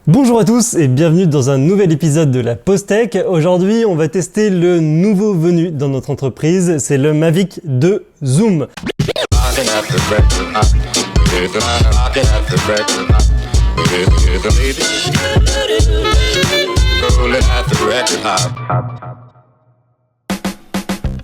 Bonjour à tous et bienvenue dans un nouvel épisode de la Pause Tech. Aujourd'hui, on va tester le nouveau venu dans notre entreprise, c'est le Mavic 2 Zoom.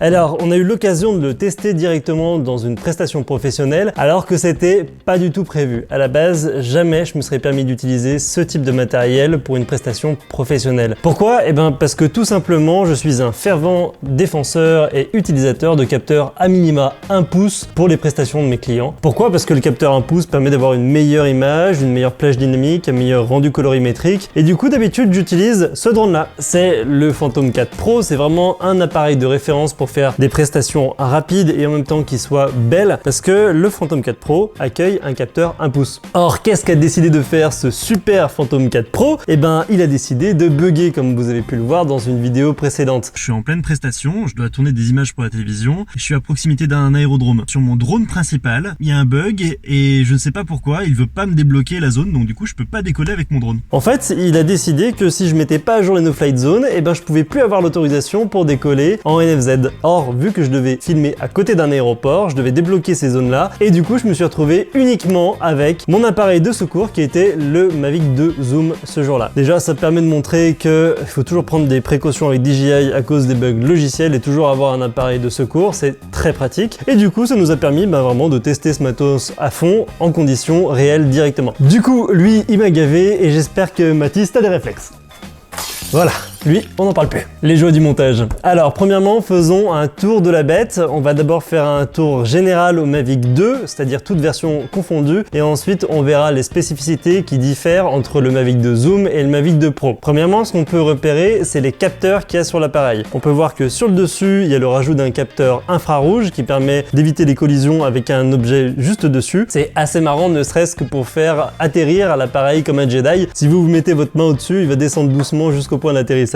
Alors, on a eu l'occasion de le tester directement dans une prestation professionnelle, alors que c'était pas du tout prévu. À la base, jamais je me serais permis d'utiliser ce type de matériel pour une prestation professionnelle. Pourquoi? Eh ben, parce que tout simplement, je suis un fervent défenseur et utilisateur de capteurs à minima 1 pouce pour les prestations de mes clients. Pourquoi? Parce que le capteur 1 pouce permet d'avoir une meilleure image, une meilleure plage dynamique, un meilleur rendu colorimétrique. Et du coup, d'habitude, j'utilise ce drone-là. C'est le Phantom 4 Pro. C'est vraiment un appareil de référence pour faire des prestations rapides et en même temps qui soient belles, parce que le Phantom 4 Pro accueille un capteur 1 pouce. Or, qu'est-ce qu'a décidé de faire ce super Phantom 4 Pro? Eh ben, il a décidé de bugger, comme vous avez pu le voir dans une vidéo précédente. Je suis en pleine prestation, je dois tourner des images pour la télévision, je suis à proximité d'un aérodrome. Sur mon drone principal, il y a un bug et je ne sais pas pourquoi, il veut pas me débloquer la zone, donc du coup je peux pas décoller avec mon drone. En fait, il a décidé que si je mettais pas à jour les no-flight zones, eh ben je pouvais plus avoir l'autorisation pour décoller en NFZ. Or, vu que je devais filmer à côté d'un aéroport, je devais débloquer ces zones-là, et du coup je me suis retrouvé uniquement avec mon appareil de secours qui était le Mavic 2 Zoom ce jour-là. Déjà, ça permet de montrer qu'il faut toujours prendre des précautions avec DJI à cause des bugs logiciels et toujours avoir un appareil de secours, c'est très pratique. Et du coup, ça nous a permis vraiment de tester ce matos à fond, en conditions réelles directement. Du coup, lui, il m'a gavé et j'espère que Mathis, t'as des réflexes. Voilà. Lui, on n'en parle plus. Les joies du montage. Alors, premièrement, faisons un tour de la bête. On va d'abord faire un tour général au Mavic 2, c'est-à-dire toutes versions confondues, et ensuite on verra les spécificités qui diffèrent entre le Mavic 2 Zoom et le Mavic 2 Pro. Premièrement, ce qu'on peut repérer, c'est les capteurs qu'il y a sur l'appareil. On peut voir que sur le dessus, il y a le rajout d'un capteur infrarouge qui permet d'éviter les collisions avec un objet juste dessus. C'est assez marrant, ne serait-ce que pour faire atterrir l'appareil comme un Jedi. Si vous mettez votre main au-dessus, il va descendre doucement jusqu'au point d'atterrissage.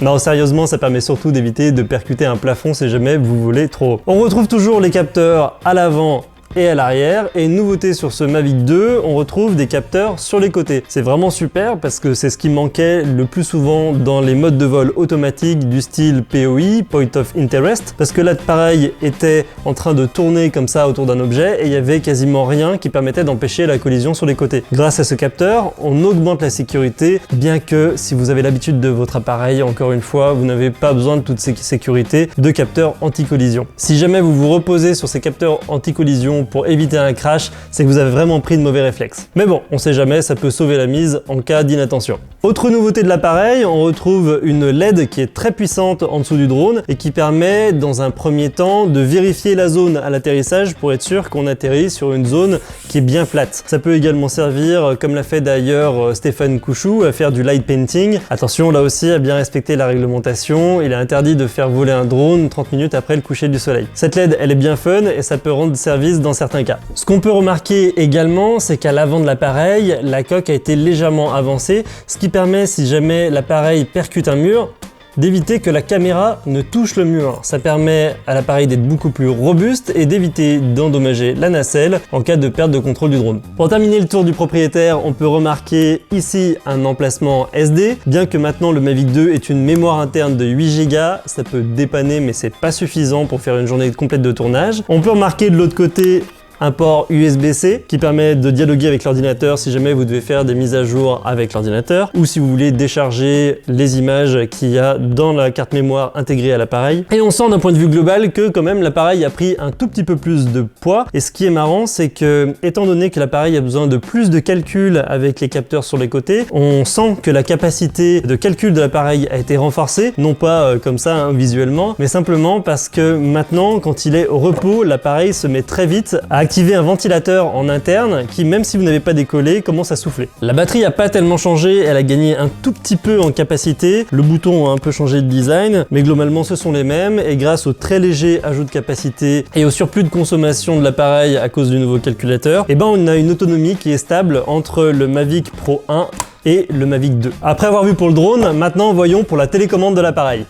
Non, sérieusement, ça permet surtout d'éviter de percuter un plafond si jamais vous voulez trop haut. On retrouve toujours les capteurs à l'avant et à l'arrière, et nouveauté sur ce Mavic 2, on retrouve des capteurs sur les côtés. C'est vraiment super parce que c'est ce qui manquait le plus souvent dans les modes de vol automatiques du style POI, Point of Interest, parce que l'appareil était en train de tourner comme ça autour d'un objet et il y avait quasiment rien qui permettait d'empêcher la collision sur les côtés. Grâce à ce capteur, on augmente la sécurité, bien que si vous avez l'habitude de votre appareil, encore une fois, vous n'avez pas besoin de toutes ces sécurités de capteurs anti-collision. Si jamais vous vous reposez sur ces capteurs anti-collision pour éviter un crash, c'est que vous avez vraiment pris de mauvais réflexes. Mais bon, on sait jamais, ça peut sauver la mise en cas d'inattention. Autre nouveauté de l'appareil, on retrouve une LED qui est très puissante en dessous du drone et qui permet dans un premier temps de vérifier la zone à l'atterrissage pour être sûr qu'on atterrit sur une zone qui est bien plate. Ça peut également servir, comme l'a fait d'ailleurs Stéphane Couchou, à faire du light painting. Attention là aussi à bien respecter la réglementation, il est interdit de faire voler un drone 30 minutes après le coucher du soleil. Cette LED, elle est bien fun et ça peut rendre service dans certains cas. Ce qu'on peut remarquer également, c'est qu'à l'avant de l'appareil, la coque a été légèrement avancée, ce qui permet, si jamais l'appareil percute un mur, d'éviter que la caméra ne touche le mur. Ça permet à l'appareil d'être beaucoup plus robuste et d'éviter d'endommager la nacelle en cas de perte de contrôle du drone. Pour terminer le tour du propriétaire, on peut remarquer ici un emplacement SD. Bien que maintenant le Mavic 2 ait une mémoire interne de 8 Go, ça peut dépanner mais c'est pas suffisant pour faire une journée complète de tournage. On peut remarquer de l'autre côté un port USB-C qui permet de dialoguer avec l'ordinateur si jamais vous devez faire des mises à jour avec l'ordinateur ou si vous voulez décharger les images qu'il y a dans la carte mémoire intégrée à l'appareil. Et on sent d'un point de vue global que quand même l'appareil a pris un tout petit peu plus de poids, et ce qui est marrant, c'est que étant donné que l'appareil a besoin de plus de calcul avec les capteurs sur les côtés, on sent que la capacité de calcul de l'appareil a été renforcée, non pas comme ça visuellement, mais simplement parce que maintenant quand il est au repos, l'appareil se met très vite à activer un ventilateur en interne qui, même si vous n'avez pas décollé, commence à souffler. La batterie n'a pas tellement changé, elle a gagné un tout petit peu en capacité, le bouton a un peu changé de design, mais globalement ce sont les mêmes, et grâce au très léger ajout de capacité et au surplus de consommation de l'appareil à cause du nouveau calculateur, et ben on a une autonomie qui est stable entre le Mavic Pro 1 et le Mavic 2. Après avoir vu pour le drone, maintenant voyons pour la télécommande de l'appareil.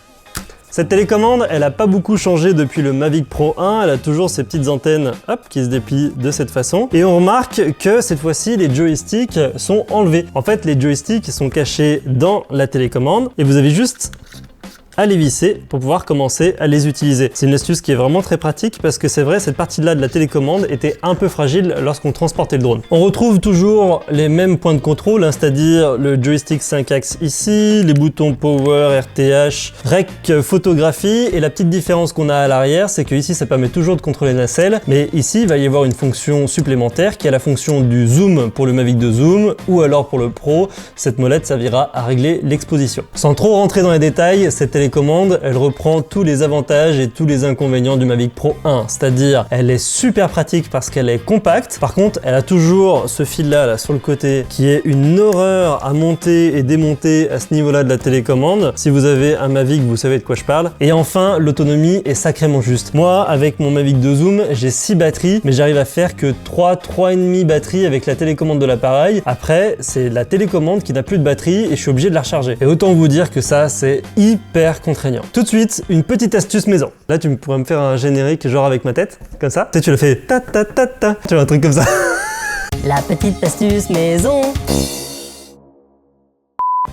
Cette télécommande, elle a pas beaucoup changé depuis le Mavic Pro 1, elle a toujours ces petites antennes hop, qui se déplient de cette façon. Et on remarque que cette fois-ci, les joysticks sont enlevés. En fait, les joysticks sont cachés dans la télécommande et vous avez juste à les visser pour pouvoir commencer à les utiliser. C'est une astuce qui est vraiment très pratique parce que c'est vrai, cette partie-là de la télécommande était un peu fragile lorsqu'on transportait le drone. On retrouve toujours les mêmes points de contrôle, hein, c'est-à-dire le joystick 5 axes ici, les boutons Power, RTH, Rec, photographie, et la petite différence qu'on a à l'arrière, c'est que ici ça permet toujours de contrôler la nacelle, mais ici il va y avoir une fonction supplémentaire qui est la fonction du zoom pour le Mavic 2 Zoom, ou alors pour le Pro, cette molette servira à régler l'exposition. Sans trop rentrer dans les détails, cette télécommande, elle reprend tous les avantages et tous les inconvénients du Mavic Pro 1, c'est-à-dire elle est super pratique parce qu'elle est compacte, par contre elle a toujours ce fil là sur le côté qui est une horreur à monter et démonter à ce niveau-là de la télécommande. Si vous avez un Mavic, vous savez de quoi je parle. Et enfin, l'autonomie est sacrément juste. Moi, avec mon Mavic 2 Zoom, j'ai 6 batteries, mais j'arrive à faire que 3,5 batteries avec la télécommande de l'appareil. Après, c'est la télécommande qui n'a plus de batterie et je suis obligé de la recharger. Et autant vous dire que ça, c'est hyper contraignant. Tout de suite, une petite astuce maison. Là, tu pourrais me faire un générique genre avec ma tête, comme ça. Tu sais, tu le fais ta ta ta ta. Tu vois, un truc comme ça. La petite astuce maison.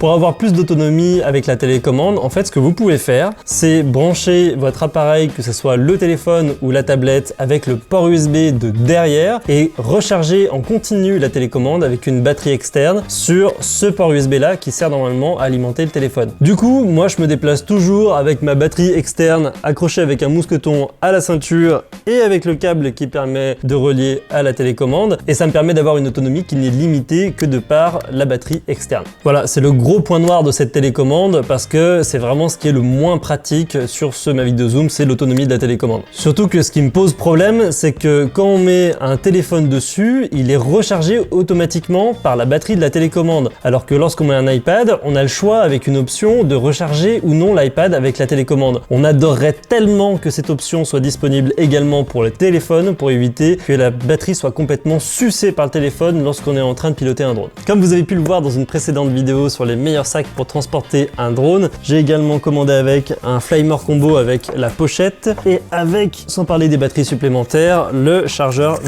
Pour avoir plus d'autonomie avec la télécommande, en fait, ce que vous pouvez faire, c'est brancher votre appareil, que ce soit le téléphone ou la tablette, avec le port USB de derrière et recharger en continu la télécommande avec une batterie externe sur ce port USB là qui sert normalement à alimenter le téléphone. Du coup, moi, je me déplace toujours avec ma batterie externe accrochée avec un mousqueton à la ceinture et avec le câble qui permet de relier à la télécommande, et ça me permet d'avoir une autonomie qui n'est limitée que de par la batterie externe. Voilà, c'est le gros point noir de cette télécommande parce que c'est vraiment ce qui est le moins pratique sur ce Mavic 2 Zoom, c'est l'autonomie de la télécommande. Surtout que ce qui me pose problème, c'est que quand on met un téléphone dessus, il est rechargé automatiquement par la batterie de la télécommande. Alors que lorsqu'on met un iPad, on a le choix avec une option de recharger ou non l'iPad avec la télécommande. On adorerait tellement que cette option soit disponible également pour le téléphone pour éviter que la batterie soit complètement sucée par le téléphone lorsqu'on est en train de piloter un drone. Comme vous avez pu le voir dans une précédente vidéo sur les meilleurs sacs pour transporter un drone, j'ai également commandé avec un Flymore combo avec la pochette et avec, sans parler des batteries supplémentaires, le chargeur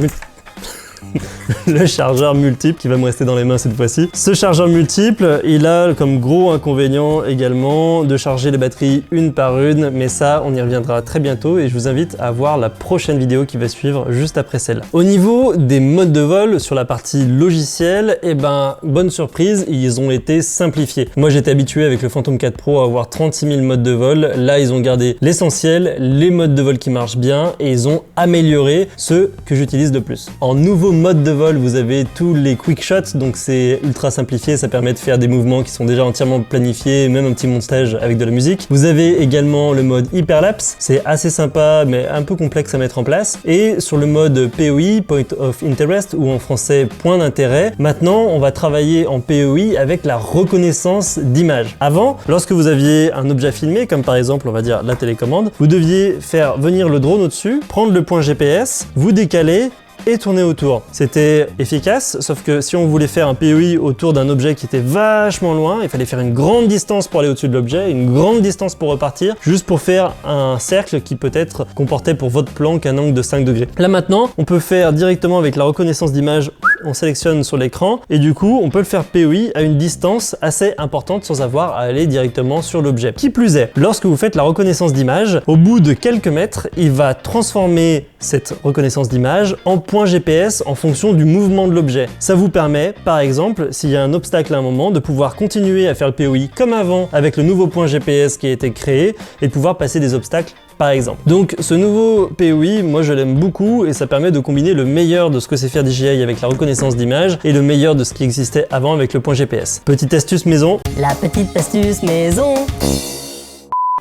le chargeur multiple qui va me rester dans les mains cette fois-ci. Ce chargeur multiple, il a comme gros inconvénient également de charger les batteries une par une, mais ça, on y reviendra très bientôt et je vous invite à voir la prochaine vidéo qui va suivre juste après celle-là. Au niveau des modes de vol sur la partie logicielle, eh ben, bonne surprise, ils ont été simplifiés. Moi, j'étais habitué avec le Phantom 4 Pro à avoir 36 000 modes de vol. Là, ils ont gardé l'essentiel, les modes de vol qui marchent bien et ils ont amélioré ceux que j'utilise le plus. En nouveau mode de vol, vous avez tous les quick shots, donc c'est ultra simplifié, ça permet de faire des mouvements qui sont déjà entièrement planifiés, même un petit montage avec de la musique. Vous avez également le mode hyperlapse, c'est assez sympa mais un peu complexe à mettre en place. Et sur le mode POI, Point of Interest, ou en français point d'intérêt, maintenant on va travailler en POI avec la reconnaissance d'image. Avant, lorsque vous aviez un objet à filmer, comme par exemple on va dire la télécommande, vous deviez faire venir le drone au-dessus, prendre le point GPS, vous décaler et tourner autour. C'était efficace, sauf que si on voulait faire un POI autour d'un objet qui était vachement loin, il fallait faire une grande distance pour aller au-dessus de l'objet, une grande distance pour repartir, juste pour faire un cercle qui peut-être comportait pour votre plan qu'un angle de 5 degrés. Là maintenant, on peut faire directement avec la reconnaissance d'image, on sélectionne sur l'écran, et du coup, on peut le faire POI à une distance assez importante sans avoir à aller directement sur l'objet. Qui plus est, lorsque vous faites la reconnaissance d'image, au bout de quelques mètres, il va transformer cette reconnaissance d'image en point GPS en fonction du mouvement de l'objet. Ça vous permet, par exemple, s'il y a un obstacle à un moment, de pouvoir continuer à faire le POI comme avant avec le nouveau point GPS qui a été créé et de pouvoir passer des obstacles par exemple. Donc ce nouveau POI, moi je l'aime beaucoup et ça permet de combiner le meilleur de ce que sait faire DJI avec la reconnaissance d'image et le meilleur de ce qui existait avant avec le point GPS. Petite astuce maison. La petite astuce maison.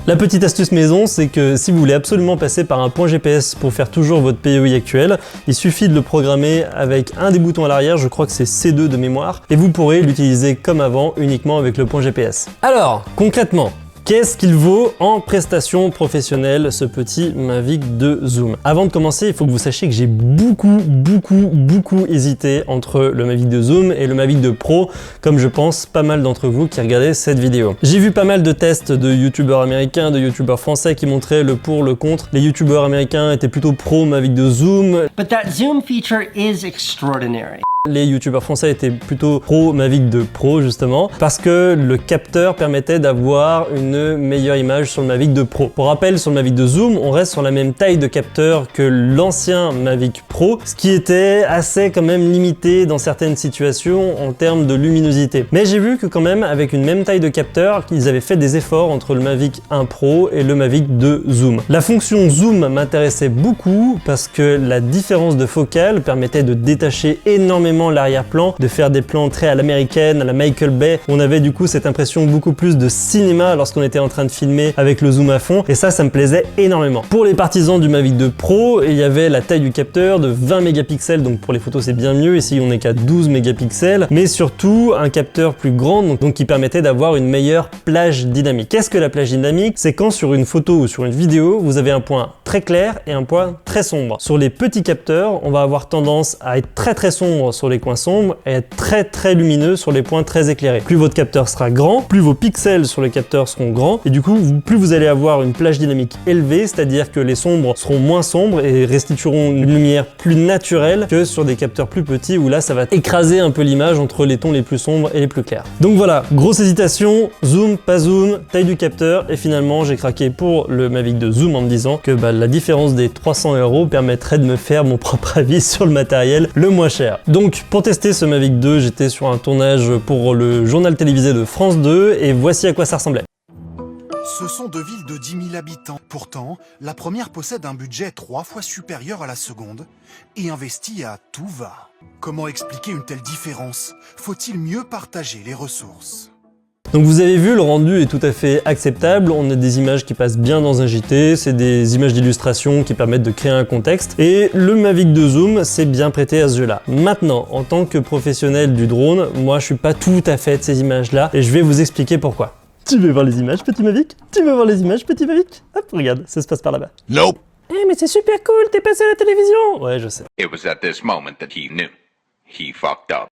La petite astuce maison, c'est que si vous voulez absolument passer par un point GPS pour faire toujours votre POI actuel, il suffit de le programmer avec un des boutons à l'arrière, je crois que c'est C2 de mémoire, et vous pourrez l'utiliser comme avant, uniquement avec le point GPS. Alors, concrètement, Qu'est-ce qu'il vaut en prestation professionnelle, ce petit Mavic 2 Zoom? Avant de commencer, il faut que vous sachiez que j'ai beaucoup hésité entre le Mavic 2 Zoom et le Mavic 2 Pro, comme je pense pas mal d'entre vous qui regardez cette vidéo. J'ai vu pas mal de tests de youtubeurs américains, de youtubeurs français qui montraient le pour, le contre. Les youtubeurs américains étaient plutôt pro Mavic 2 Zoom. But that zoom feature is extraordinary. Les youtubeurs français étaient plutôt pro Mavic 2 Pro justement parce que le capteur permettait d'avoir une meilleure image sur le Mavic 2 Pro. Pour rappel, sur le Mavic 2 Zoom, on reste sur la même taille de capteur que l'ancien Mavic Pro, ce qui était assez quand même limité dans certaines situations en termes de luminosité. Mais j'ai vu que quand même avec une même taille de capteur, qu'ils avaient fait des efforts entre le Mavic 1 Pro et le Mavic 2 Zoom. La fonction Zoom m'intéressait beaucoup parce que la différence de focale permettait de détacher énormément l'arrière-plan, de faire des plans très à l'américaine, à la Michael Bay. On avait du coup cette impression beaucoup plus de cinéma lorsqu'on était en train de filmer avec le zoom à fond, et ça me plaisait énormément. Pour les partisans du Mavic 2 Pro, il y avait la taille du capteur de 20 mégapixels, donc pour les photos c'est bien mieux, ici on est qu'à 12 mégapixels, mais surtout un capteur plus grand, donc qui permettait d'avoir une meilleure plage dynamique. Qu'est-ce que la plage dynamique? C'est quand sur une photo ou sur une vidéo, vous avez un point très clair et un point très sombre. Sur les petits capteurs, on va avoir tendance à être très sombre sur les coins sombres et être très lumineux sur les points très éclairés. Plus votre capteur sera grand, plus vos pixels sur le capteur seront grands, et du coup, plus vous allez avoir une plage dynamique élevée, c'est-à-dire que les sombres seront moins sombres et restitueront une lumière plus naturelle que sur des capteurs plus petits où là, ça va écraser un peu l'image entre les tons les plus sombres et les plus clairs. Donc voilà, grosse hésitation, zoom, pas zoom, taille du capteur, et finalement, j'ai craqué pour le Mavic 2 Zoom en me disant que la différence des 300 € permettrait de me faire mon propre avis sur le matériel le moins cher. Donc pour tester ce Mavic 2, j'étais sur un tournage pour le journal télévisé de France 2 et voici à quoi ça ressemblait. Ce sont deux villes de 10 000 habitants. Pourtant, la première possède un budget 3 fois supérieur à la seconde et investit à tout va. Comment expliquer une telle différence? Faut-il mieux partager les ressources? Donc vous avez vu, le rendu est tout à fait acceptable, on a des images qui passent bien dans un JT, c'est des images d'illustration qui permettent de créer un contexte, et le Mavic 2 Zoom s'est bien prêté à ce jeu-là. Maintenant, en tant que professionnel du drone, moi je suis pas tout à fait de ces images-là, et je vais vous expliquer pourquoi. Tu veux voir les images, petit Mavic? Tu veux voir les images, petit Mavic? Hop, regarde, ça se passe par là-bas. Nope. Eh mais c'est super cool, t'es passé à la télévision! Ouais, je sais. It was at this moment that he knew. He fucked up.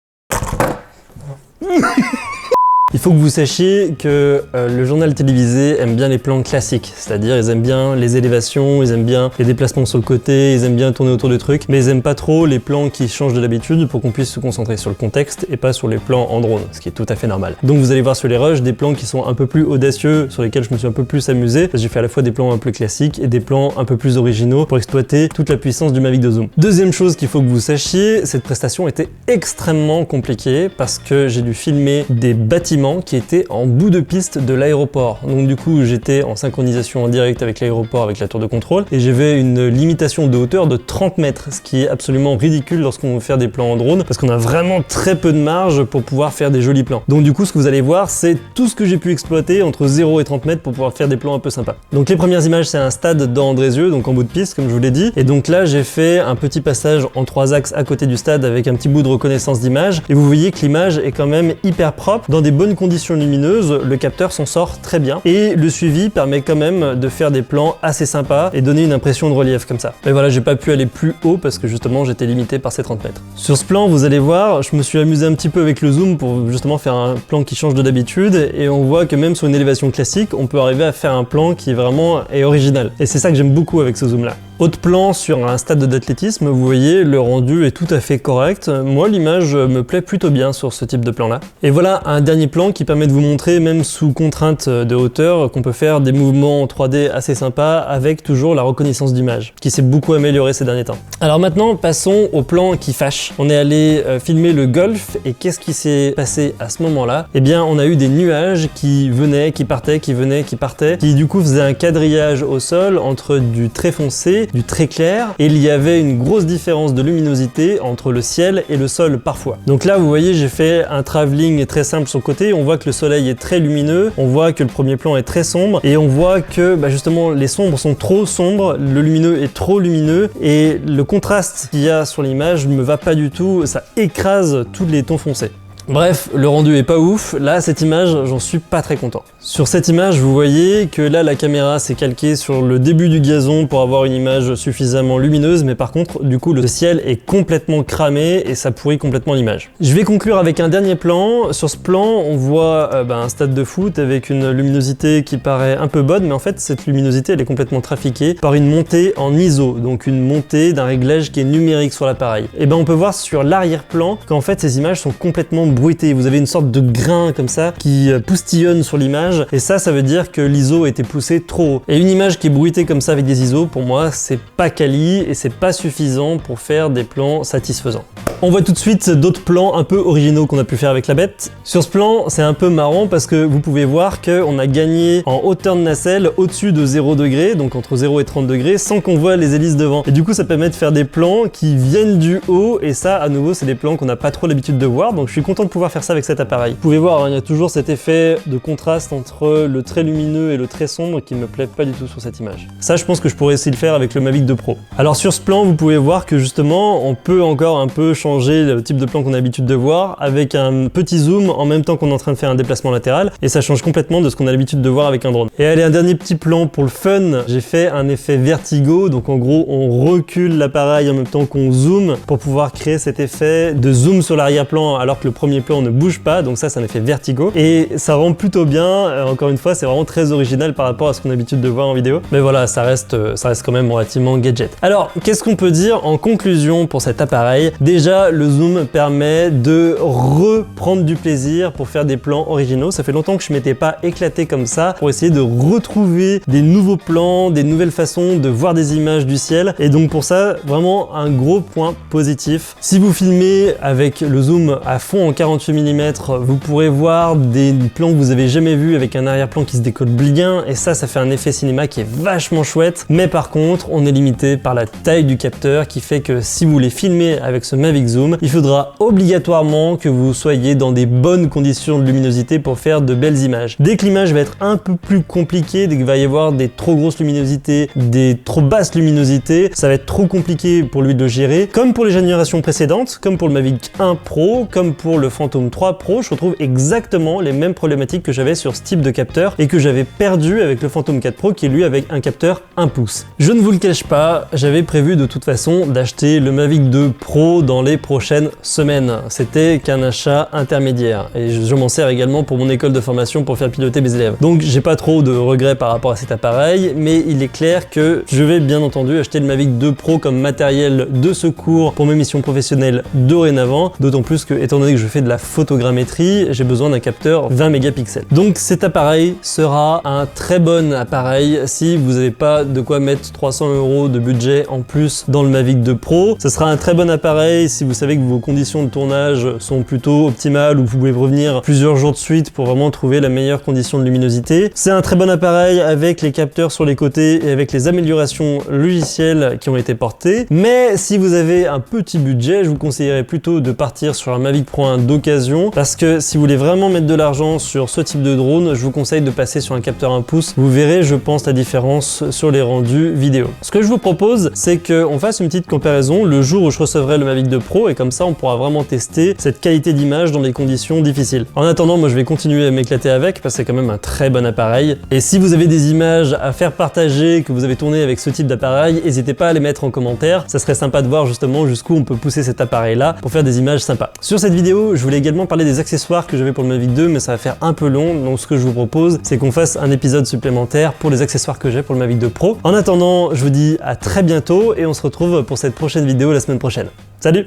Il faut que vous sachiez que le journal télévisé aime bien les plans classiques, c'est-à-dire ils aiment bien les élévations, ils aiment bien les déplacements sur le côté, ils aiment bien tourner autour de trucs, mais ils aiment pas trop les plans qui changent de l'habitude pour qu'on puisse se concentrer sur le contexte et pas sur les plans en drone, ce qui est tout à fait normal. Donc vous allez voir sur les rushs des plans qui sont un peu plus audacieux, sur lesquels je me suis un peu plus amusé, parce que j'ai fait à la fois des plans un peu classiques et des plans un peu plus originaux pour exploiter toute la puissance du Mavic 2 Zoom. Deuxième chose qu'il faut que vous sachiez, cette prestation était extrêmement compliquée parce que j'ai dû filmer des bâtiments qui était en bout de piste de l'aéroport. Donc du coup, j'étais en synchronisation en direct avec l'aéroport, avec la tour de contrôle, et j'avais une limitation de hauteur de 30 mètres, ce qui est absolument ridicule lorsqu'on veut faire des plans en drone, parce qu'on a vraiment très peu de marge pour pouvoir faire des jolis plans. Donc du coup, ce que vous allez voir, c'est tout ce que j'ai pu exploiter entre 0 et 30 mètres pour pouvoir faire des plans un peu sympas. Donc les premières images, c'est un stade dans Andrézieux, donc en bout de piste, comme je vous l'ai dit, et donc là, j'ai fait un petit passage en 3 axes à côté du stade avec un petit bout de reconnaissance d'image, et vous voyez que l'image est quand même hyper propre, dans des bonnes conditions lumineuses, le capteur s'en sort très bien et le suivi permet quand même de faire des plans assez sympas et donner une impression de relief comme ça. Mais voilà, j'ai pas pu aller plus haut parce que justement j'étais limité par ces 30 mètres. Sur ce plan, vous allez voir, je me suis amusé un petit peu avec le zoom pour justement faire un plan qui change de d'habitude, et on voit que même sur une élévation classique, on peut arriver à faire un plan qui vraiment est original. Et c'est ça que j'aime beaucoup avec ce zoom là. Autre plan sur un stade d'athlétisme, vous voyez, le rendu est tout à fait correct. Moi, l'image me plaît plutôt bien sur ce type de plan là. Et voilà un dernier plan qui permet de vous montrer, même sous contrainte de hauteur, qu'on peut faire des mouvements en 3D assez sympas avec toujours la reconnaissance d'image, qui s'est beaucoup améliorée ces derniers temps. Alors maintenant, passons au plan qui fâche. On est allé filmer le golf, et qu'est-ce qui s'est passé à ce moment-là? Eh bien, on a eu des nuages qui venaient, qui partaient, qui venaient, qui partaient, qui du coup faisaient un quadrillage au sol entre du très foncé, du très clair, et il y avait une grosse différence de luminosité entre le ciel et le sol parfois. Donc là, vous voyez, j'ai fait un travelling très simple sur le côté, on voit que le soleil est très lumineux, on voit que le premier plan est très sombre, et on voit que justement les sombres sont trop sombres, le lumineux est trop lumineux, et le contraste qu'il y a sur l'image ne me va pas du tout, ça écrase tous les tons foncés. Bref, le rendu est pas ouf. Là, cette image, j'en suis pas très content. Sur cette image, vous voyez que là, la caméra s'est calquée sur le début du gazon pour avoir une image suffisamment lumineuse, mais par contre, du coup, le ciel est complètement cramé et ça pourrit complètement l'image. Je vais conclure avec un dernier plan. Sur ce plan, on voit un stade de foot avec une luminosité qui paraît un peu bonne, mais en fait, cette luminosité, elle est complètement trafiquée par une montée en ISO, donc une montée d'un réglage qui est numérique sur l'appareil. Et on peut voir sur l'arrière-plan qu'en fait, ces images sont complètement bruitées. Vous avez une sorte de grain comme ça qui poustillonne sur l'image. Et ça veut dire que l'ISO a été poussé trop haut. Et une image qui est bruitée comme ça avec des ISO, pour moi, c'est pas quali et c'est pas suffisant pour faire des plans satisfaisants. On voit tout de suite d'autres plans un peu originaux qu'on a pu faire avec la bête. Sur ce plan, c'est un peu marrant parce que vous pouvez voir qu'on a gagné en hauteur de nacelle au-dessus de 0 degrés, donc entre 0 et 30 degrés, sans qu'on voit les hélices devant. Et du coup, ça permet de faire des plans qui viennent du haut, et ça, à nouveau, c'est des plans qu'on n'a pas trop l'habitude de voir, donc je suis content de pouvoir faire ça avec cet appareil. Vous pouvez voir, il y a toujours cet effet de contraste entre le très lumineux et le très sombre qui me plaît pas du tout sur cette image. Ça, je pense que je pourrais essayer de le faire avec le Mavic 2 Pro. Alors sur ce plan, vous pouvez voir que justement, on peut encore un peu changer le type de plan qu'on a l'habitude de voir avec un petit zoom en même temps qu'on est en train de faire un déplacement latéral, et ça change complètement de ce qu'on a l'habitude de voir avec un drone. Et allez, un dernier petit plan pour le fun. J'ai fait un effet vertigo, donc en gros, on recule l'appareil en même temps qu'on zoome pour pouvoir créer cet effet de zoom sur l'arrière-plan alors que le premier plan ne bouge pas, donc ça, c'est un effet vertigo. Et ça rend plutôt bien, encore une fois, c'est vraiment très original par rapport à ce qu'on a l'habitude de voir en vidéo. Mais voilà, ça reste quand même relativement gadget. Alors, qu'est-ce qu'on peut dire en conclusion pour cet appareil? Déjà, le zoom permet de reprendre du plaisir pour faire des plans originaux. Ça fait longtemps que je m'étais pas éclaté comme ça pour essayer de retrouver des nouveaux plans, des nouvelles façons de voir des images du ciel. Et donc pour ça, vraiment un gros point positif. Si vous filmez avec le zoom à fond en 48 mm, vous pourrez voir des plans que vous avez jamais vus avec un arrière-plan qui se décolle bien, et ça fait un effet cinéma qui est vachement chouette. Mais par contre, on est limité par la taille du capteur qui fait que si vous voulez filmer avec ce Mavic Zoom, il faudra obligatoirement que vous soyez dans des bonnes conditions de luminosité pour faire de belles images. Dès que l'image va être un peu plus compliquée, dès qu'il va y avoir des trop grosses luminosités, des trop basses luminosités, ça va être trop compliqué pour lui de le gérer. Comme pour les générations précédentes, comme pour le Mavic 1 Pro, comme pour le Phantom 3 Pro, je retrouve exactement les mêmes problématiques que j'avais sur ce type de capteur et que j'avais perdu avec le Phantom 4 Pro qui est lui avec un capteur 1 pouce. Je ne vous le cache pas, j'avais prévu de toute façon d'acheter le Mavic 2 Pro dans les prochaines semaines. C'était qu'un achat intermédiaire et je m'en sers également pour mon école de formation pour faire piloter mes élèves. Donc j'ai pas trop de regrets par rapport à cet appareil, mais il est clair que je vais bien entendu acheter le Mavic 2 Pro comme matériel de secours pour mes missions professionnelles dorénavant, d'autant plus que étant donné que je fais de la photogrammétrie, j'ai besoin d'un capteur 20 mégapixels. Donc cet appareil sera un très bon appareil si vous n'avez pas de quoi mettre 300 € de budget en plus dans le Mavic 2 Pro. Ce sera un très bon appareil si vous savez que vos conditions de tournage sont plutôt optimales ou vous pouvez revenir plusieurs jours de suite pour vraiment trouver la meilleure condition de luminosité. C'est un très bon appareil avec les capteurs sur les côtés et avec les améliorations logicielles qui ont été portées. Mais si vous avez un petit budget, je vous conseillerais plutôt de partir sur un Mavic Pro 1 d'occasion parce que si vous voulez vraiment mettre de l'argent sur ce type de drone, je vous conseille de passer sur un capteur 1 pouce. Vous verrez, je pense, la différence sur les rendus vidéo. Ce que je vous propose, c'est qu'on fasse une petite comparaison le jour où je recevrai le Mavic 2 Pro et comme ça, on pourra vraiment tester cette qualité d'image dans des conditions difficiles. En attendant, moi, je vais continuer à m'éclater avec parce que c'est quand même un très bon appareil. Et si vous avez des images à faire partager que vous avez tourné avec ce type d'appareil, n'hésitez pas à les mettre en commentaire. Ça serait sympa de voir justement jusqu'où on peut pousser cet appareil-là pour faire des images sympas. Sur cette vidéo, je voulais également parler des accessoires que j'avais pour le Mavic 2, mais ça va faire un peu long. Donc ce que je vous propose, c'est qu'on fasse un épisode supplémentaire pour les accessoires que j'ai pour le Mavic 2 Pro. En attendant, je vous dis à très bientôt et on se retrouve pour cette prochaine vidéo la semaine prochaine. Salut!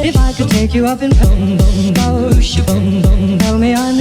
If I could take you up and boom, boom, boom, boom, boom, tell me I'm